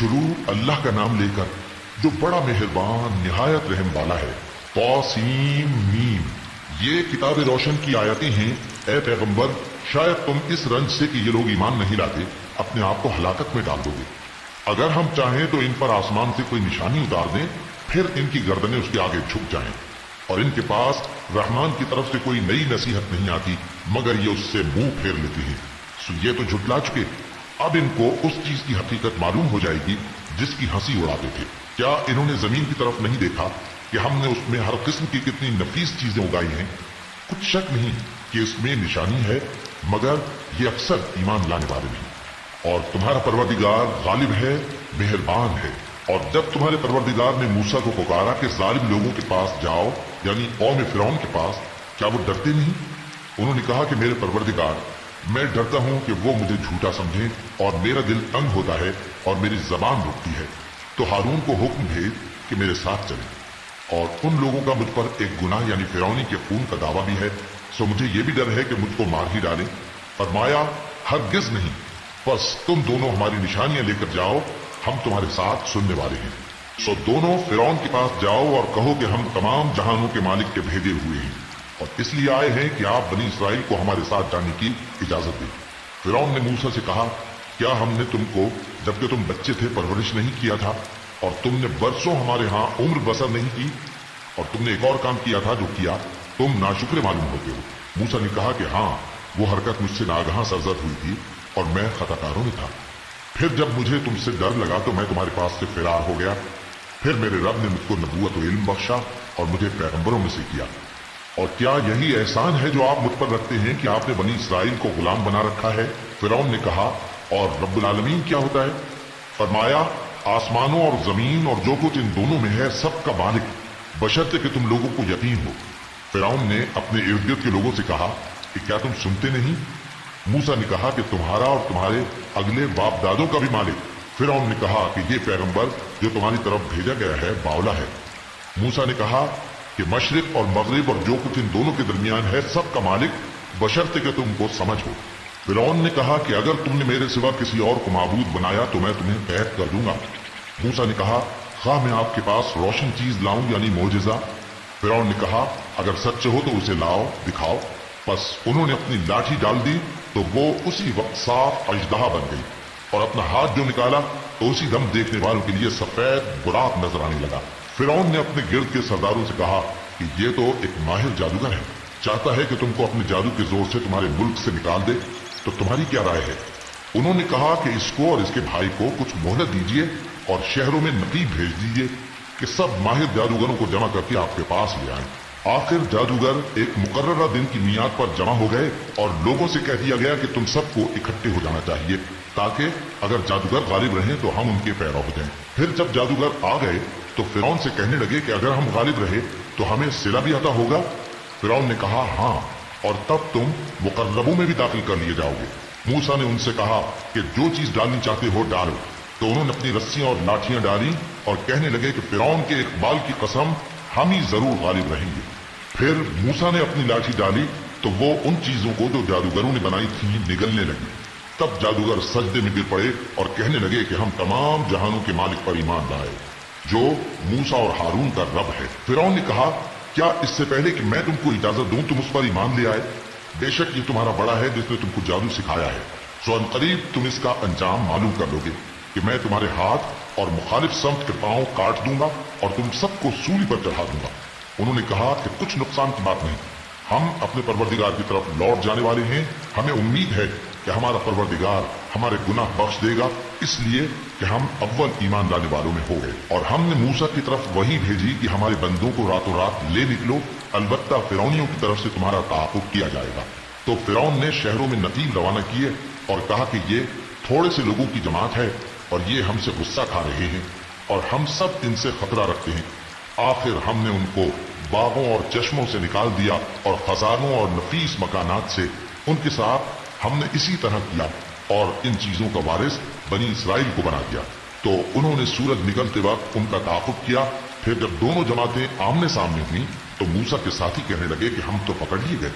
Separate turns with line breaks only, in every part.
شروع اللہ کا نام لے کر جو بڑا مہربان نہایت رحم والا ہے۔ طاسیم میم، یہ کتاب روشن کی آیتیں ہیں۔ اے پیغمبر، شاید تم اس رنج سے کہ یہ لوگ ایمان نہیں لاتے اپنے آپ کو ہلاکت میں ڈال دو گے۔ اگر ہم چاہیں تو ان پر آسمان سے کوئی نشانی اتار دیں، پھر ان کی گردنیں اس کے آگے جھک جائیں، اور ان کے پاس رحمان کی طرف سے کوئی نئی نصیحت نہیں آتی مگر یہ اس سے منہ پھیر لیتے ہیں۔ سو یہ تو جھٹلا چکے، اب ان کو اس چیز کی حقیقت معلوم ہو جائے گی جس کی ہنسی اڑاتے تھے۔ کیا انہوں نے زمین کی طرف نہیں دیکھا کہ ہم نے اس میں ہر قسم کی کتنی نفیس چیزیں اگائی ہیں؟ کچھ شک نہیں کہ اس میں نشانی ہے، مگر یہ اکثر ایمان لانے والے نہیں۔ اور تمہارا پروردگار غالب ہے، مہربان ہے۔ اور جب تمہارے پروردگار نے موسیٰ کو پکارا کہ ظالم لوگوں کے پاس جاؤ، یعنی قوم فرعون کے پاس، کیا وہ ڈرتے نہیں؟ انہوں نے کہا کہ میرے پروردگار، میں ڈرتا ہوں کہ وہ مجھے جھوٹا سمجھیں، اور میرا دل تنگ ہوتا ہے اور میری زبان رکتی ہے۔ تو ہارون کو حکم بھیج کہ میرے ساتھ چلیں۔ اور ان لوگوں کا مجھ پر ایک گناہ یعنی فرعونی کے خون کا دعویٰ بھی ہے، سو مجھے یہ بھی ڈر ہے کہ مجھ کو مار ہی ڈالیں۔ فرمایا ہرگز نہیں، بس تم دونوں ہماری نشانیاں لے کر جاؤ، ہم تمہارے ساتھ سننے والے ہیں۔ سو دونوں فرعون کے پاس جاؤ اور کہو کہ ہم تمام جہانوں کے مالک کے بھیجے ہوئے ہیں، اور اس لیے آئے ہیں کہ آپ بنی اسرائیل کو ہمارے ساتھ جانے کی اجازت دیں۔ فرعون نے موسیٰ سے کہا، کیا ہم نے تم کو جبکہ تم بچے تھے پرورش نہیں کیا تھا، اور تم نے برسوں ہمارے ہاں عمر بسر نہیں کی؟ اور تم نے ایک اور کام کیا تھا جو کیا تم ناشکر معلوم ہوتے ہو۔ موسیٰ نے کہا کہ ہاں، وہ حرکت مجھ سے ناگہاں سرزد ہوئی تھی اور میں خطا کاروں میں تھا۔ پھر جب مجھے تم سے ڈر لگا تو میں تمہارے پاس سے فرار ہو گیا۔ پھر میرے رب نے مجھ کو نبوت و علم بخشا اور مجھے پیغمبروں میں سے کیا۔ اور کیا یہی احسان ہے جو آپ مجھ پر رکھتے ہیں کہ آپ نے بنی اسرائیل کو غلام بنا رکھا ہے؟ فرعون نے کہا، اور رب العالمین کیا ہوتا ہے؟ فرمایا، آسمانوں اور زمین اور جو کچھ ان دونوں میں ہے سب کا مالک، بشرطے کہ تم لوگوں کو یقین ہو۔ فرعون نے اپنے ارد گرد کے لوگوں سے کہا کہ کیا تم سنتے نہیں؟ موسیٰ نے کہا کہ تمہارا اور تمہارے اگلے باپ دادوں کا بھی مالک۔ فرعون نے کہا کہ یہ پیغمبر جو تمہاری طرف بھیجا گیا ہے باولا ہے۔ موسیٰ نے کہا کہ مشرق اور مغرب اور جو کچھ ان دونوں کے درمیان ہے سب کا مالک، بشرطے کہ تم کو سمجھ ہو۔ فرعون نے کہا کہ اگر تم نے میرے سوا کسی اور کو معبود بنایا تو میں تمہیں قید کر دوں گا۔ موسیٰ نے کہا، خواہ میں آپ کے پاس روشن چیز لاؤں یعنی معجزہ؟ فرعون نے کہا، اگر سچے ہو تو اسے لاؤ، دکھاؤ۔ بس انہوں نے اپنی لاٹھی ڈال دی تو وہ اسی وقت صاف اژدہا بن گئی، اور اپنا ہاتھ جو نکالا تو اسی دم دیکھنے والوں کے لیے سفید براق نظر آنے لگا۔ فرعون نے اپنے گرد کے سرداروں سے کہا کہ یہ تو ایک ماہر جادوگر ہے، چاہتا ہے کہ تم کو اپنے جادو کے زور سے تمہارے ملک سے نکال دے، تو تمہاری کیا رائے ہے؟ انہوں نے کہا کہ اس کو اور اس کے بھائی کو کچھ مہلت دیجیے اور شہروں میں نقیب بھیج دیجیے کہ سب ماہر جادوگروں کو جمع کر کے آپ کے پاس لے آئیں۔ آخر جادوگر ایک مقررہ دن کی میعاد پر جمع ہو گئے اور لوگوں سے کہہ دیا گیا کہ تم سب کو اکٹھے ہو جانا چاہیے تاکہ اگر جادوگر غالب رہیں تو ہم ان کے پیرو ہو جائیں۔ پھر جب جادوگر آ گئے تو فرعون سے کہنے لگے کہ اگر ہم غالب رہے تو ہمیں صلہ بھی عطا ہوگا؟ فرعون نے کہا، ہاں، اور تب تم مقربوں میں بھی داخل کر لیے جاؤ گے۔ موسیٰ نے ان سے کہا کہ جو چیز ڈالنی چاہتے ہو ڈالو، تو انہوں نے اپنی رسیاں اور لاٹھیاں ڈالی اور کہنے لگے کہ فرعون کے اقبال کی قسم، ہم ہی ضرور غالب رہیں گے۔ پھر موسیٰ نے اپنی لاٹھی ڈالی تو وہ ان چیزوں کو جو جادوگروں نے بنائی تھی نگلنے لگی۔ تب جادوگر سجدے میں گر پڑے اور کہنے لگے کہ ہم تمام جہانوں کے مالک پر ایمان لائے جو موسیٰ اور ہارون کا رب ہے۔ فرعون نے کہا، کیا اس سے پہلے کہ میں تم کو اجازت دوں تم اس پر ایمان لے آئے؟ بے شک یہ تمہارا بڑا ہے جس نے تم کو جادو سکھایا ہے، سو عنقریب تم اس کا انجام معلوم کر لو گے کہ میں تمہارے ہاتھ اور مخالف سمت کے پاؤں کاٹ دوں گا اور تم سب کو سولی پر چڑھا دوں گا۔ انہوں نے کہا کہ کچھ نقصان کی بات نہیں، ہم اپنے پروردگار کی طرف لوٹ جانے والے ہیں، ہمیں امید ہے کہ ہمارا پروردگار ہمارے گناہ بخش دے گا، اس لیے کہ ہم اول ایمان لانے والوں میں ہو گئے۔ اور ہم نے موسیٰ کی طرف وحی بھیجی کہ ہمارے بندوں کو راتوں رات لے نکلو، البتہ فرعونیوں کی طرف سے تمہارا تعاقب کیا جائے گا۔ تو فرعون نے شہروں میں نقیب روانہ کیے اور کہا کہ یہ تھوڑے سے لوگوں کی جماعت ہے اور یہ ہم سے غصہ کھا رہے ہیں اور ہم سب ان سے خطرہ رکھتے ہیں۔ آخر ہم نے ان کو باغوں اور چشموں سے نکال دیا اور خزانوں اور نفیس مکانات سے ان کے ساتھ ہم نے اسی طرح کیا اور ان چیزوں کا وارث بنی اسرائیل کو بنا دیا۔ تو انہوں نے سورج نکلتے وقت ان کا تعاقب کیا۔ پھر جب دونوں جماعتیں آمنے سامنے ہوئیں تو موسیٰ کے ساتھی کہنے لگے کہ ہم تو پکڑ لیے گئے۔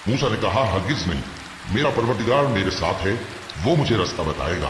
موسیٰ نے کہا، ہرگز نہیں، میرا پروردگار میرے ساتھ ہے، وہ مجھے رستہ بتائے گا۔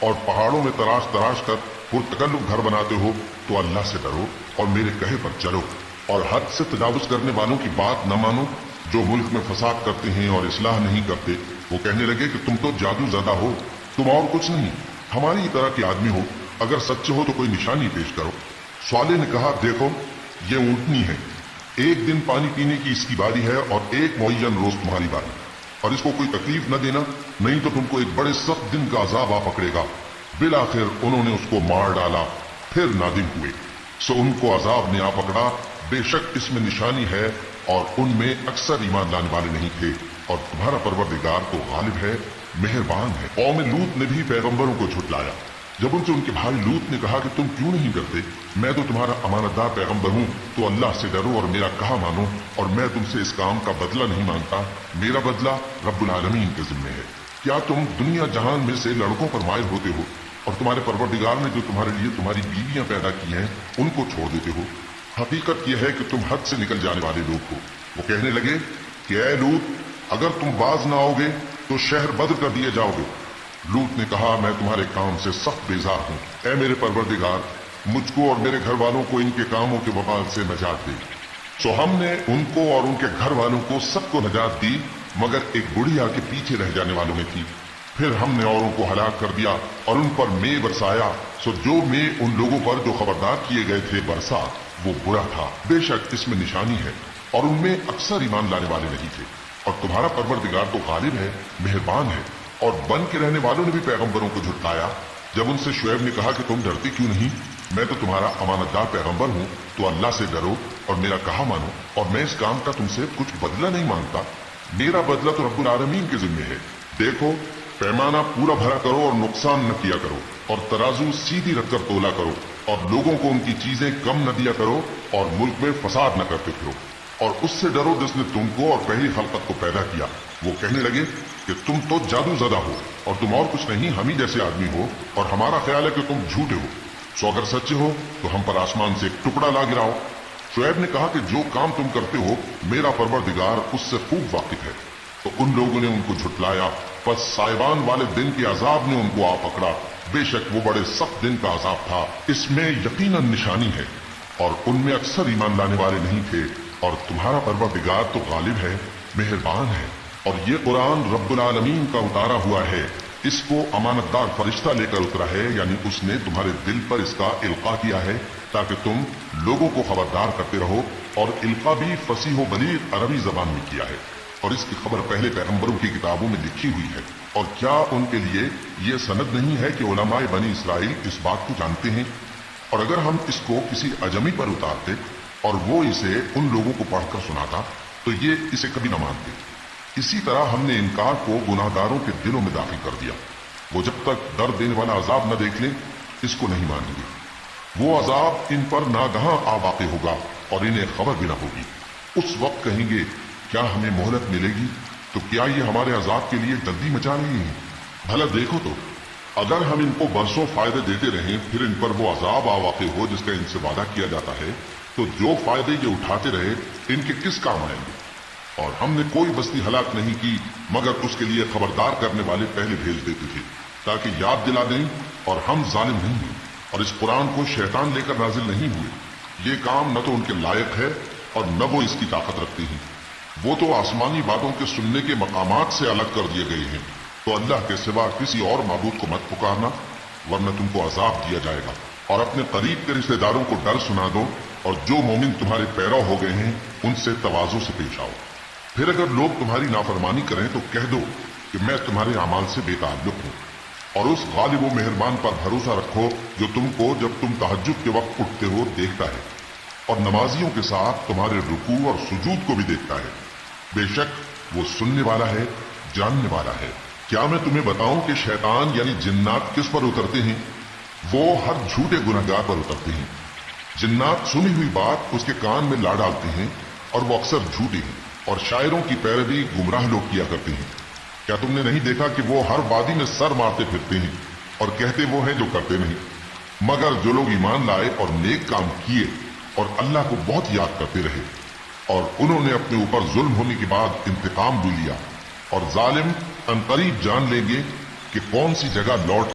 اور پہاڑوں میں تراش تراش کر پرتکلف گھر بناتے ہو تو اللہ سے ڈرو اور میرے کہے پر چلو، اور حد سے تجاوز کرنے والوں کی بات نہ مانو جو ملک میں فساد کرتے ہیں اور اصلاح نہیں کرتے۔ وہ کہنے لگے کہ تم تو جادو زدہ ہو، تم اور کچھ نہیں، ہماری طرح کے آدمی ہو، اگر سچے ہو تو کوئی نشانی پیش کرو۔ صالح نے کہا دیکھو یہ اونٹنی ہے، ایک دن پانی پینے کی اس کی باری ہے اور ایک معین روز تمہاری باری، اور اس کو کوئی تکلیف نہ دینا نہیں تو تم کو ایک بڑے سخت دن کا عذاب آ پکڑے گا۔ بالآخر انہوں نے اس کو مار ڈالا، پھر نادم ہوئے، سو ان کو عذاب نے آ پکڑا۔ بے شک اس میں نشانی ہے اور ان میں اکثر ایمان لانے والے نہیں تھے، اور تمہارا پروردگار تو غالب ہے، مہربان ہے۔ قوم لوط نے بھی پیغمبروں کو جھٹلایا۔ جب ان سے ان کے بھائی لوط نے کہا کہ تم کیوں نہیں ڈرتے، میں تو تمہارا امانت دار پیغمبر ہوں، تو اللہ سے ڈرو اور میرا کہا مانو، اور میں تم سے اس کام کا بدلہ نہیں مانگتا، میرا بدلہ رب العالمین کے ذمے ہے۔ کیا تم دنیا جہان میں سے لڑکوں پر مائل ہوتے ہو اور تمہارے پروردگار نے جو تمہارے لیے تمہاری بیویاں پیدا کی ہیں ان کو چھوڑ دیتے ہو؟ حقیقت یہ ہے کہ تم حد سے نکل جانے والے لوگ ہو۔ وہ کہنے لگے کہ اے لوط، اگر تم باز نہ آؤ گے تو شہر بدر کر دیے جاؤ گے۔ لوط نے کہا میں تمہارے کام سے سخت بیزار ہوں، اے میرے پروردگار مجھ کو اور میرے گھر والوں کو ان کے کاموں کے وبال سے نجات دے۔ سو ہم نے ان کو اور ان کے گھر والوں کو سب کو نجات دی، مگر ایک بڑھیا کے پیچھے رہ جانے والوں میں تھی۔ پھر ہم نے اوروں کو ہلاک کر دیا اور ان پر مے برسایا، سو جو مے ان لوگوں پر جو خبردار کیے گئے تھے برسا وہ برا تھا۔ بے شک اس میں نشانی ہے اور ان میں اکثر ایمان لانے والے نہیں تھے، اور تمہارا پروردگار تو غالب ہے، مہربان ہے۔ اور بن کے رہنے والوں نے بھی پیغمبروں کو جھٹلایا۔ جب ان سے شعیب نے کہا کہ تم ڈرتے کیوں نہیں، میں تو تمہارا امانت دار پیغمبر ہوں، تو اللہ سے ڈرو اور میرا کہا مانو، اور میں اس کام کا تم سے کچھ بدلہ نہیں مانگتا، میرا بدلہ تو رب العالمین کے ذمے ہے۔ دیکھو پیمانہ پورا بھرا کرو اور نقصان نہ کیا کرو، اور ترازو سیدھی رکھ کر تولا کرو، اور لوگوں کو ان کی چیزیں کم نہ دیا کرو، اور ملک میں فساد نہ کرتے پھرو، اور اس سے ڈرو جس نے تم کو اور پہلی خلقت کو پیدا کیا۔ وہ کہنے لگے کہ تم تو جادو زدہ ہو اور تم اور کچھ نہیں، ہم ہی جیسے آدمی ہو، اور ہمارا خیال ہے کہ تم جھوٹے ہو، سو اگر سچے ہو تو ہم پر آسمان سے ایک ٹکڑا لا گراؤ۔ شعیب نے کہا کہ جو کام تم کرتے ہو میرا پروردگار اس سے خوب واقف ہے۔ تو ان لوگوں نے ان کو جھٹلایا، پس سائبان والے دن کے عذاب نے ان کو آ پکڑا، بے شک وہ بڑے سخت دن کا عذاب تھا۔ اس میں یقیناً نشانی ہے اور ان میں اکثر ایمان لانے والے نہیں تھے، اور تمہارا پروردگار تو غالب ہے، مہربان ہے۔ اور یہ قرآن رب العالمین کا اتارا ہوا ہے، اس کو امانت دار فرشتہ لے کر اترا ہے، یعنی اس نے تمہارے دل پر اس کا القاء کیا ہے تاکہ تم لوگوں کو خبردار کرتے رہو، اور القاء بھی فصیح و بلیغ عربی زبان میں کیا ہے، اور اس کی خبر پہلے پیغمبروں کی کتابوں میں لکھی ہوئی ہے۔ اور کیا ان کے لیے یہ سند نہیں ہے کہ علماء بنی اسرائیل اس بات کو جانتے ہیں؟ اور اگر ہم اس کو کسی اجمی پر اتارتے اور وہ اسے ان لوگوں کو پڑھ کر سناتا تو یہ اسے کبھی نہ مانتے۔ اسی طرح ہم نے انکار کو گناہ گاروں کے دلوں میں داخل کر دیا، وہ جب تک درد دینے والا عذاب نہ دیکھ لیں اس کو نہیں مانیں گے۔ وہ عذاب ان پر ناگہاں آ واقع ہوگا اور انہیں خبر بھی نہ ہوگی۔ اس وقت کہیں گے کیا ہمیں مہلت ملے گی؟ تو کیا یہ ہمارے عذاب کے لیے جلدی مچا رہی ہیں؟ بھلا دیکھو تو اگر ہم ان کو برسوں فائدے دیتے رہیں پھر ان پر وہ عذاب آ واقع ہو جس کا ان سے وعدہ کیا جاتا ہے، تو جو فائدے یہ اٹھاتے رہے ان کے کس کام آئیں گے؟ اور ہم نے کوئی بستی ہلاک نہیں کی مگر اس کے لیے خبردار کرنے والے پہلے بھیج دیتے تھے تاکہ یاد دلا دیں، اور ہم ظالم نہیں ہوئے، اور اس قرآن کو شیطان لے کر نازل نہیں ہوئے۔ یہ کام نہ تو ان کے لائق ہے اور نہ وہ اس کی طاقت رکھتے ہیں، وہ تو آسمانی باتوں کے سننے کے مقامات سے الگ کر دیے گئے ہیں۔ تو اللہ کے سوا کسی اور معبود کو مت پکارنا ورنہ تم کو عذاب دیا جائے گا، اور اپنے قریب کے رشتہ داروں کو ڈر سنا دو، اور جو مومن تمہارے پیرو ہو گئے ہیں ان سے تواضع سے پیش آؤ۔ پھر اگر لوگ تمہاری نافرمانی کریں تو کہہ دو کہ میں تمہارے اعمال سے بے تعلق ہوں، اور اس غالب و مہربان پر بھروسہ رکھو جو تم کو جب تم تہجد کے وقت اٹھتے ہو دیکھتا ہے، اور نمازیوں کے ساتھ تمہارے رکوع اور سجود کو بھی دیکھتا ہے۔ بے شک وہ سننے والا ہے، جاننے والا ہے۔ کیا میں تمہیں بتاؤں کہ شیطان یعنی جنات کس پر اترتے ہیں؟ وہ ہر جھوٹے گنہگار پر اترتے ہیں۔ جنات سنی ہوئی بات اس کے کان میں لا ڈالتے ہیں، اور وہ اکثر جھوٹے ہیں، اور شاعروں کی پیروی گمراہ لوگ کیا کرتے ہیں۔ کیا تم نے نہیں دیکھا کہ وہ ہر وادی میں سر مارتے پھرتے ہیں اور کہتے وہ ہیں جو کرتے نہیں؟ مگر جو لوگ ایمان لائے اور نیک کام کیے اور اللہ کو بہت یاد کرتے رہے، اور انہوں نے اپنے اوپر ظلم ہونے کے بعد انتقام بھی لیا، اور ظالم عنقریب جان لیں گے کہ کون سی جگہ لوٹ